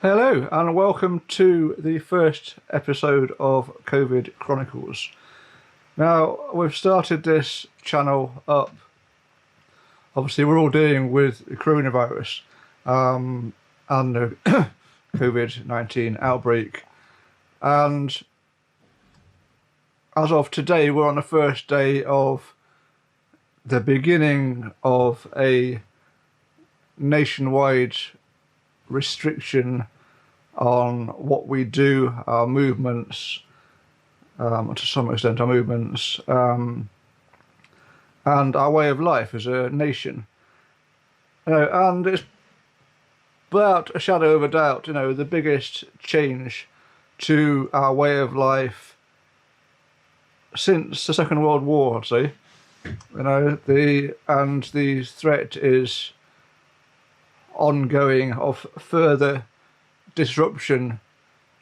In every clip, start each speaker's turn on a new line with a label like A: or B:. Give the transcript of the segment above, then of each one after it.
A: Hello and welcome to the first episode of COVID Chronicles. Now, we've started this channel up, obviously we're all dealing with the coronavirus and the COVID-19 outbreak, and as of today we're on the first day of the beginning of a nationwide restriction on what we do, our movements, to some extent our movements, and our way of life as a nation. And it's without a shadow of a doubt, the biggest change to our way of life since the Second World War, I'd say. The threat is ongoing of further disruption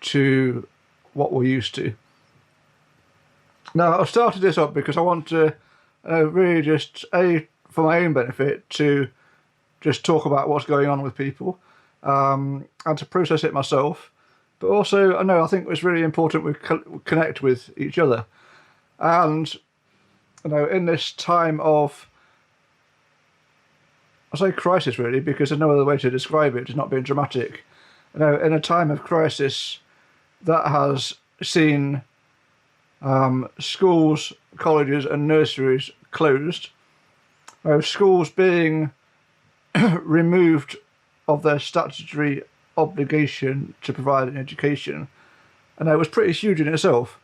A: to what we're used to. Now, I've started this up because I want to really just, for my own benefit, to just talk about what's going on with people and to process it myself. But also, I think it's really important we connect with each other. And, in this time of, I say crisis really, because there's no other way to describe it, it's not being dramatic. In a time of crisis that has seen schools, colleges and nurseries closed, schools being removed of their statutory obligation to provide an education, and it was pretty huge in itself.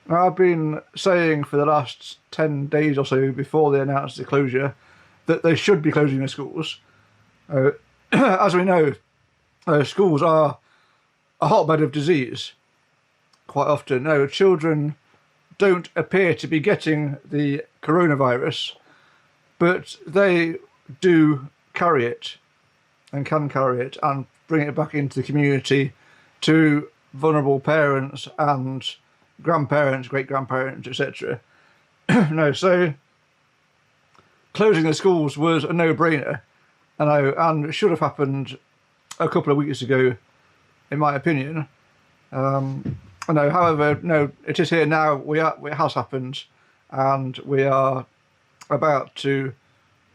A: Now, I've been saying for the last 10 days or so before they announced the closure that they should be closing the schools. As we know, schools are a hotbed of disease quite often. Children don't appear to be getting the coronavirus, but they do carry it and can carry it and bring it back into the community to vulnerable parents and grandparents, great-grandparents, etc. So closing the schools was a no-brainer, and it should have happened a couple of weeks ago, in my opinion. However, it is here now. It has happened, and we are about to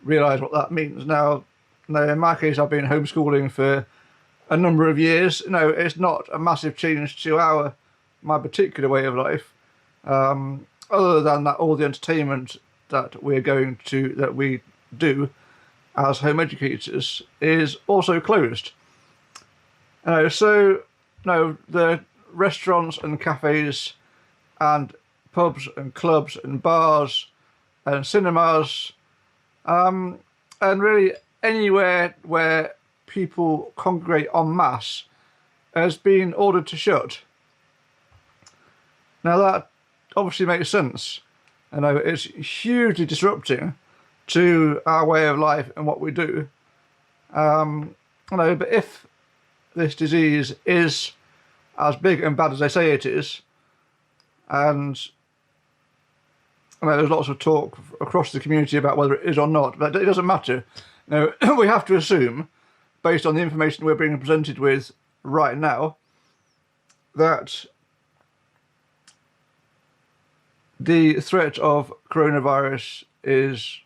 A: realise what that means. Now, in my case, I've been homeschooling for a number of years. It's not a massive change to my particular way of life, other than that all the entertainment that we do as home educators is also closed. The restaurants and cafes and pubs and clubs and bars and cinemas and really anywhere where people congregate en masse has been ordered to shut. Now, that obviously makes sense. It's hugely disrupting to our way of life and what we do. But if this disease is as big and bad as they say it is, and there's lots of talk across the community about whether it is or not, but it doesn't matter. We have to assume, based on the information we're being presented with right now, that the threat of coronavirus is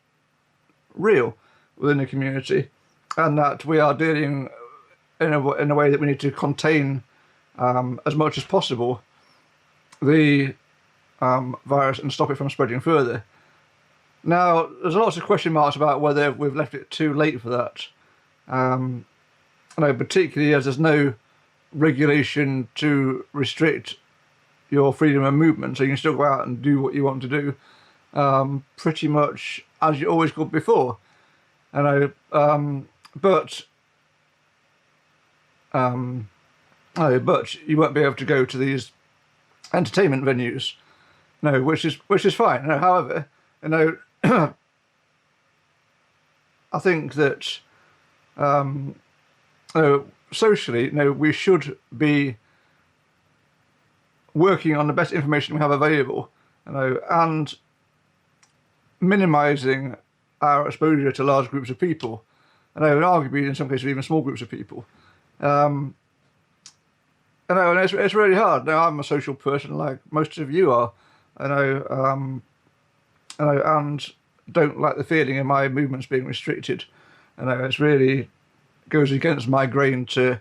A: real within the community, and that we are dealing in a way that we need to contain as much as possible the virus and stop it from spreading further. Now, there's lots of question marks about whether we've left it too late for that. Particularly as there's no regulation to restrict your freedom of movement, so you can still go out and do what you want to do, pretty much as you always could before. But you won't be able to go to these entertainment venues, which is fine. However, I think that socially, we should be working on the best information we have available, and minimising our exposure to large groups of people, and arguably in some cases even small groups of people. I know, and it's really hard. Now, I'm a social person, like most of you are. I know, and don't like the feeling of my movements being restricted. I know it's really goes against my grain to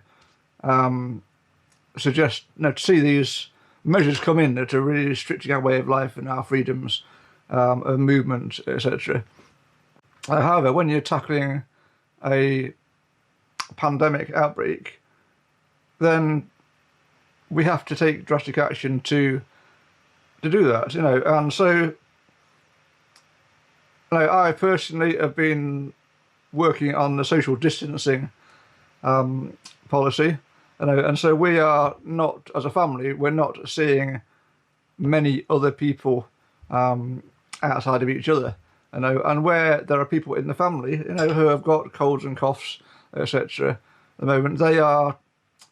A: suggest, to see these measures come in that are really restricting our way of life and our freedoms of movement, etc. However, when you're tackling a pandemic outbreak, then we have to take drastic action to do that, and so I personally have been working on the social distancing policy, and so we are not, as a family, we're not seeing many other people outside of each other, and where there are people in the family, who have got colds and coughs, etc. At the moment, they are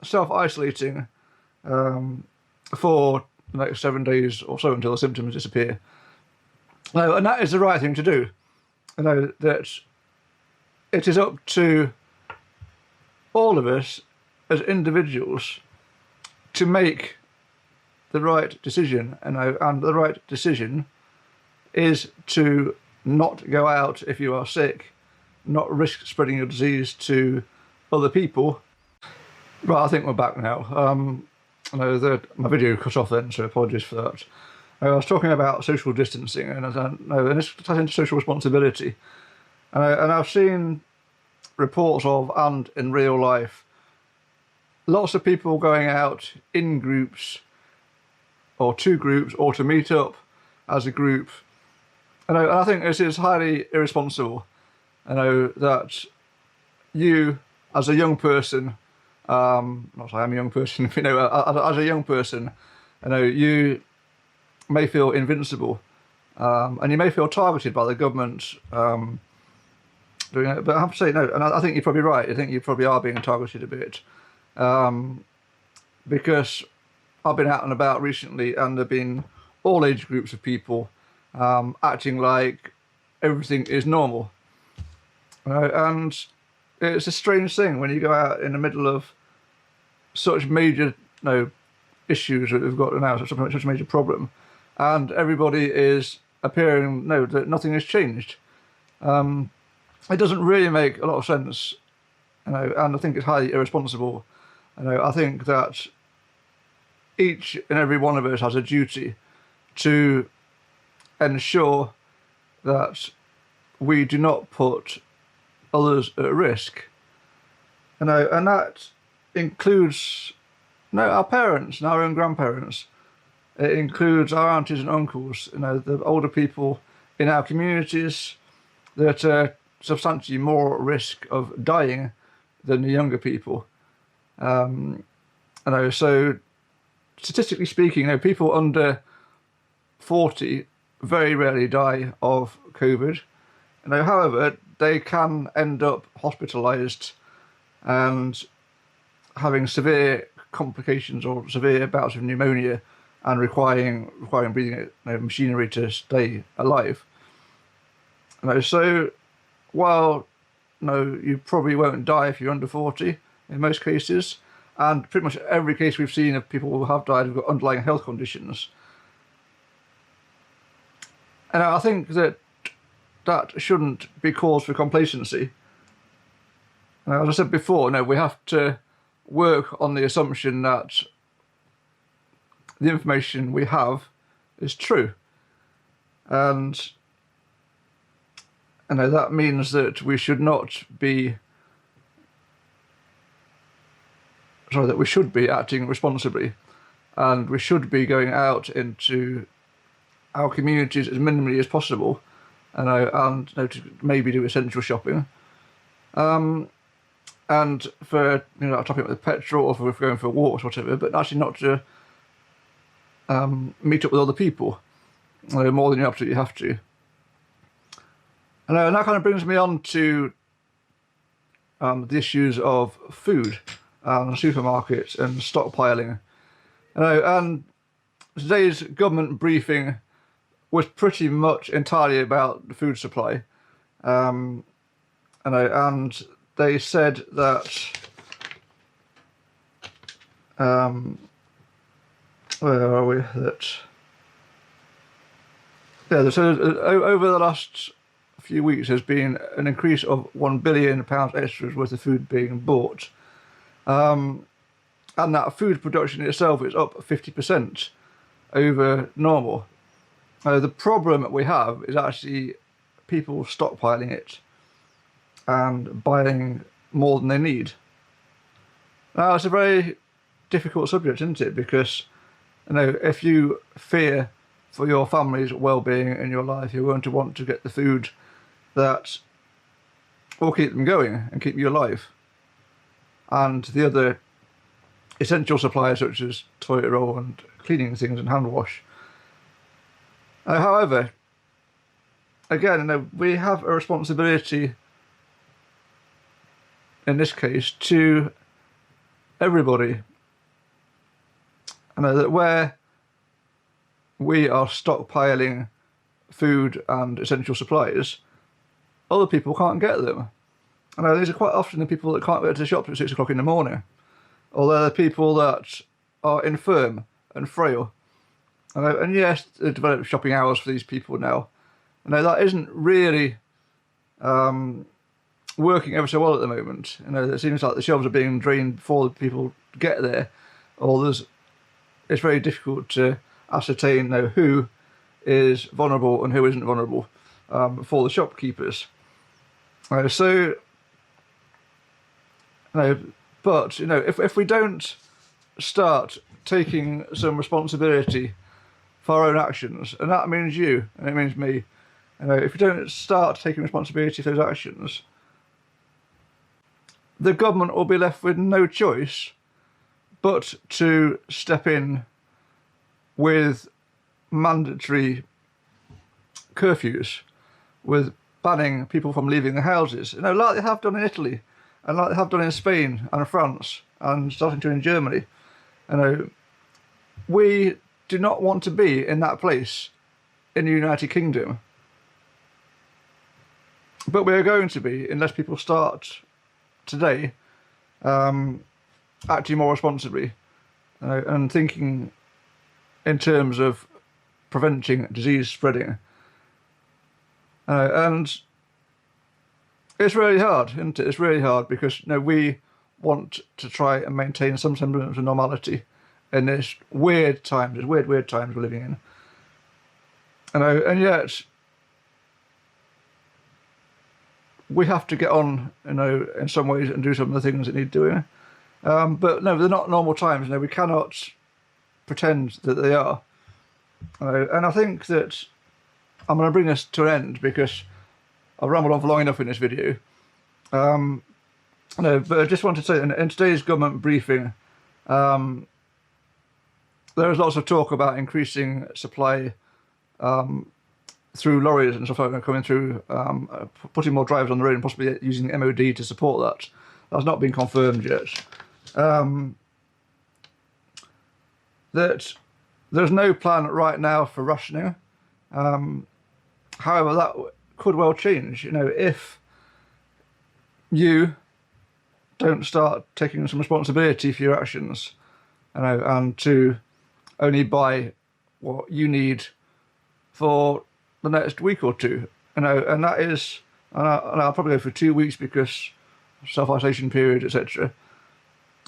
A: self-isolating for the next 7 days or so until the symptoms disappear. And that is the right thing to do. That it is up to all of us as individuals to make the right decision, and the right decision is to not go out if you are sick, not risk spreading your disease to other people. Right, I think we're back now. My video cut off then, so apologies for that. I was talking about social distancing, and this ties into social responsibility. And I've seen reports of, and in real life, lots of people going out in groups, or two groups, or to meet up as a group. And I think this is highly irresponsible. I know that you, as a young person, not I am a young person, as a young person, you may feel invincible, and you may feel targeted by the government doing it. But I have to say, no, and I think you're probably right. I think you probably are being targeted a bit, because I've been out and about recently, and there've been all age groups of people acting like everything is normal, and it's a strange thing when you go out in the middle of such major issues that we've got now, such a major problem, and everybody is appearing that nothing has changed. It doesn't really make a lot of sense, and I think it's highly irresponsible. I think that each and every one of us has a duty to ensure that we do not put others at risk, and that includes our parents and our own grandparents. It includes our aunties and uncles, the older people in our communities that are substantially more at risk of dying than the younger people. So statistically speaking, people under 40 very rarely die of COVID. However, they can end up hospitalised and having severe complications or severe bouts of pneumonia, and requiring breathing machinery to stay alive. So while you probably won't die if you're under 40 in most cases, and pretty much every case we've seen of people who have died have got underlying health conditions, and I think that shouldn't be cause for complacency. As I said before, we have to work on the assumption that the information we have is true, and that means that we should not be that we should be acting responsibly, and we should be going out into our communities as minimally as possible, and to maybe do essential shopping, and for topping up with petrol, or for going for walks, whatever, but actually not to meet up with other people more than you absolutely have to. And that kind of brings me on to the issues of food, supermarkets, and stockpiling. And today's government briefing was pretty much entirely about the food supply, and they said that where are we? So over the last few weeks, there's been an increase of £1 billion extras worth of food being bought, and that food production itself is up 50% over normal. The problem we have is actually people stockpiling it and buying more than they need. Now, it's a very difficult subject, isn't it? Because, if you fear for your family's well-being in your life, you're going to want to get the food that will keep them going and keep you alive. And the other essential supplies, such as toilet roll and cleaning things and hand wash. However, again, we have a responsibility in this case to everybody. That where we are stockpiling food and essential supplies, other people can't get them. These are quite often the people that can't get to the shops at 6 o'clock in the morning, or they're the people that are infirm and frail. And yes, they've developed shopping hours for these people now. That isn't really working ever so well at the moment. It seems like the shelves are being drained before the people get there, or it's very difficult to ascertain who is vulnerable and who isn't vulnerable for the shopkeepers. But if we don't start taking some responsibility for our own actions, and that means you, and it means me, if we don't start taking responsibility for those actions, the government will be left with no choice but to step in with mandatory curfews, with banning people from leaving their houses, like they have done in Italy, and like they have done in Spain and France, and starting to in Germany. We do not want to be in that place in the United Kingdom, but we are going to be unless people start today acting more responsibly and thinking in terms of preventing disease spreading. And it's really hard, isn't it? It's really hard because we want to try and maintain some semblance of normality in this weird times, weird times we're living in. And yet we have to get on, in some ways, and do some of the things that need doing. But no, they're not normal times. We cannot pretend that they are. And I think that I'm going to bring this to an end because I've rambled on for long enough in this video. But I just want to say, in today's government briefing, there is lots of talk about increasing supply through lorries and stuff like that coming through, putting more drivers on the road and possibly using the MOD to support that. That's not been confirmed yet. That there's no plan right now for rationing. However, that could well change. If you don't start taking some responsibility for your actions, and to only buy what you need for the next week or two, and that is, and I'll probably go for 2 weeks because self-isolation period, etc.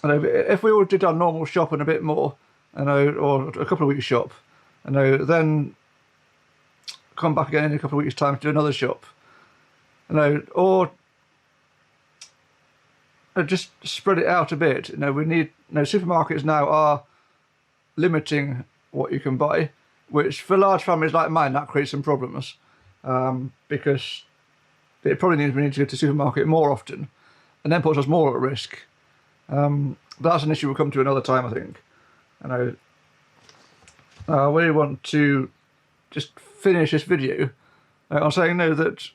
A: If we all did our normal shop and a bit more, or a couple of weeks shop, then come back again in a couple of weeks' time to do another shop, or just spread it out a bit. We need, supermarkets now are limiting what you can buy, which for large families like mine, that creates some problems, because it probably means we need to go to the supermarket more often, and then puts us more at risk. But that's an issue we'll come to another time, I think. I really want to just finish this video on saying that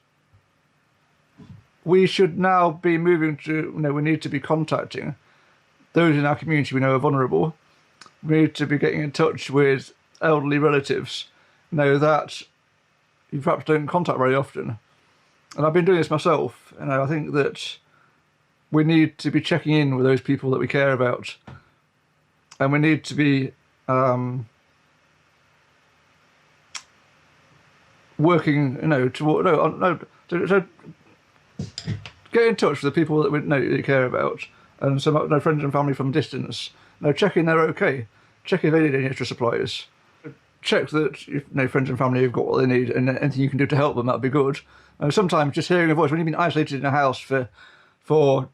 A: we should now be moving to, we need to be contacting those in our community we know are vulnerable. We need to be getting in touch with elderly relatives, that you perhaps don't contact very often. And I've been doing this myself, and I think that we need to be checking in with those people that we care about, and we need to be working, to get in touch with the people that we know that you care about, and some friends and family from distance. Checking they're okay. Check if they need any extra supplies. Check that friends and family have got what they need, and anything you can do to help them, that'd be good. Sometimes just hearing a voice when you've been isolated in a house for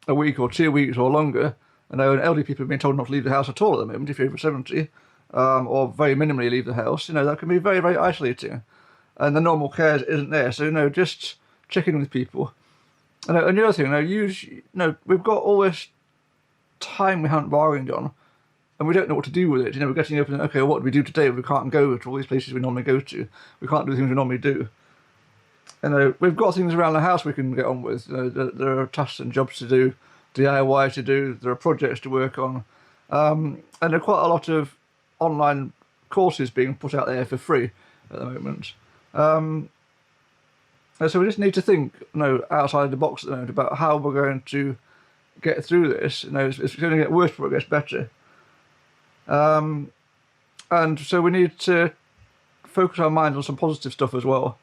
A: a week or 2 weeks or longer. And elderly people have been told not to leave the house at all at the moment if you're over 70, or very minimally leave the house. That can be very, very isolating, and the normal care isn't there. So just check in with people. And the other thing, we've got all this time we haven't bargained on, and we don't know what to do with it. We're getting up and okay, what do we do today? We can't go to all these places we normally go to. We can't do the things we normally do. We've got things around the house we can get on with. There are tasks and jobs to do, DIY to do. There are projects to work on, and there are quite a lot of online courses being put out there for free at the moment. So we just need to think, outside the box at the moment about how we're going to get through this. It's going to get worse before it gets better. And so we need to focus our minds on some positive stuff as well.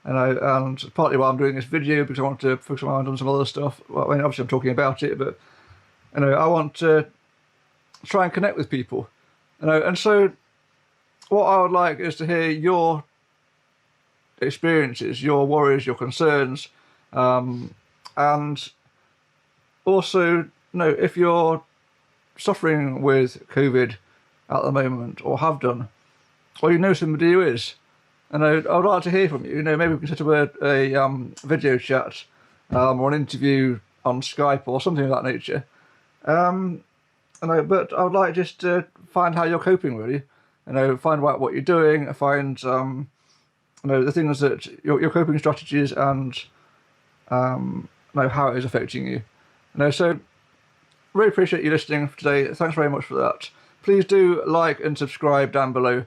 A: And partly why I'm doing this video, because I want to focus my mind on some other stuff. Well, obviously I'm talking about it, but I want to try and connect with people. And so what I would like is to hear your experiences, your worries, your concerns, and also, if you're suffering with COVID at the moment, or have done, or you know somebody who is, and I would like to hear from you. Maybe we can set up a video chat, or an interview on Skype or something of that nature. But I would like just to find how you're coping, really. Find out what you're doing, find the things that your coping strategies, and how it is affecting you. So really appreciate you listening today. Thanks very much for that. Please do like and subscribe down below.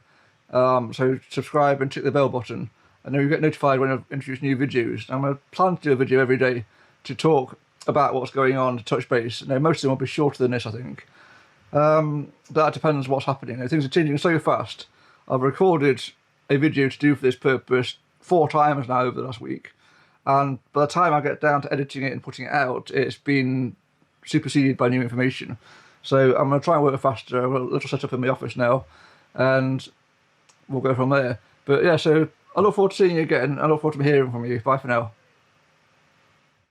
A: So subscribe and tick the bell button, and then you get notified when I introduce new videos. I'm going to plan to do a video every day to talk about what's going on, to touch base. Most of them will be shorter than this, I think. That depends what's happening. Things are changing so fast. I've recorded a video to do for this purpose 4 times now over the last week, and by the time I get down to editing it and putting it out, it's been superseded by new information. So I'm going to try and work faster. I've got a little setup in my office now, and we'll go from there. But yeah, so I look forward to seeing you again. I look forward to hearing from you. Bye for now.